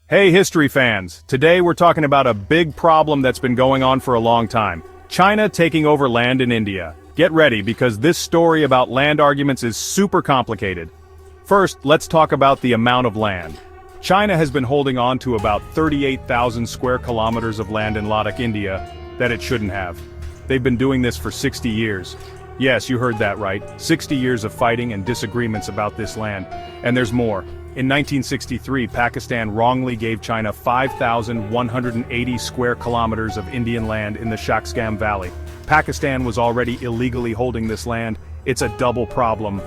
Hey history fans, today we're talking about a big problem that's been going on for a long time. China taking over land in India. Get ready because this story about land arguments is super complicated. First, let's talk about the amount of land. China has been holding on to about 38,000 square kilometers of land in Ladakh, India, that it shouldn't have. They've been doing this for 60 years. Yes, you heard that right, 60 years of fighting and disagreements about this land. And there's more. In 1963, Pakistan wrongly gave China 5,180 square kilometers of Indian land in the Shaksgam Valley. Pakistan was already illegally holding this land. It's a double problem.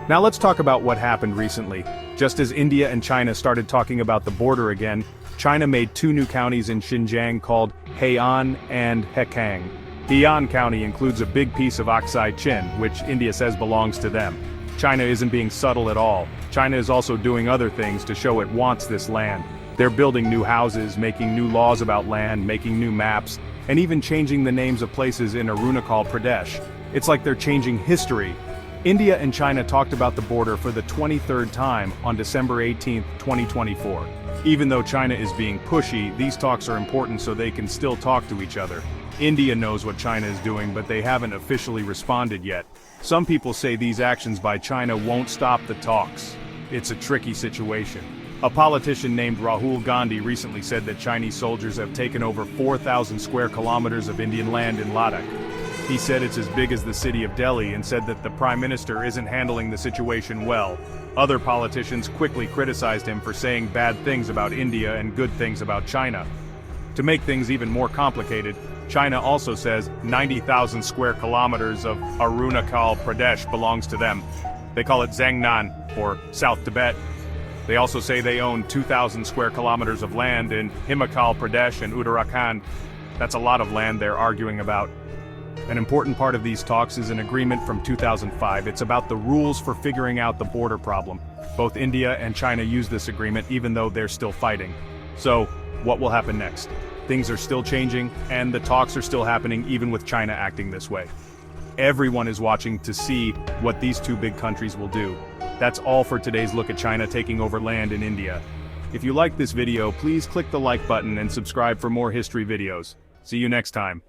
Now let's talk about what happened recently. Just as India and China started talking about the border again, China made two new counties in Xinjiang called Heian and Hekang. Heian County includes a big piece of Aksai Chin, which India says belongs to them. China isn't being subtle at all. China is also doing other things to show it wants this land. They're building new houses, making new laws about land, making new maps, and even changing the names of places in Arunachal Pradesh. It's like they're changing history. India and China talked about the border for the 23rd time on December 18, 2024. Even though China is being pushy, these talks are important so they can still talk to each other. India knows what China is doing, but they haven't officially responded yet. Some people say these actions by China won't stop the talks. It's a tricky situation. A politician named Rahul Gandhi recently said that Chinese soldiers have taken over 4,000 square kilometers of Indian land in Ladakh. He said it's as big as the city of Delhi and said that the Prime Minister isn't handling the situation well. Other politicians quickly criticized him for saying bad things about India and good things about China. To make things even more complicated, China also says 90,000 square kilometers of Arunachal Pradesh belongs to them. They call it Zhangnan, or South Tibet. They also say they own 2,000 square kilometers of land in Himachal Pradesh and Uttarakhand. That's a lot of land they're arguing about. An important part of these talks is an agreement from 2005. It's about the rules for figuring out the border problem. Both India and China use this agreement even though they're still fighting. So, what will happen next? Things are still changing, and the talks are still happening even with China acting this way. Everyone is watching to see what these two big countries will do. That's all for today's look at China taking over land in India. If you liked this video, please click the like button and subscribe for more history videos. See you next time.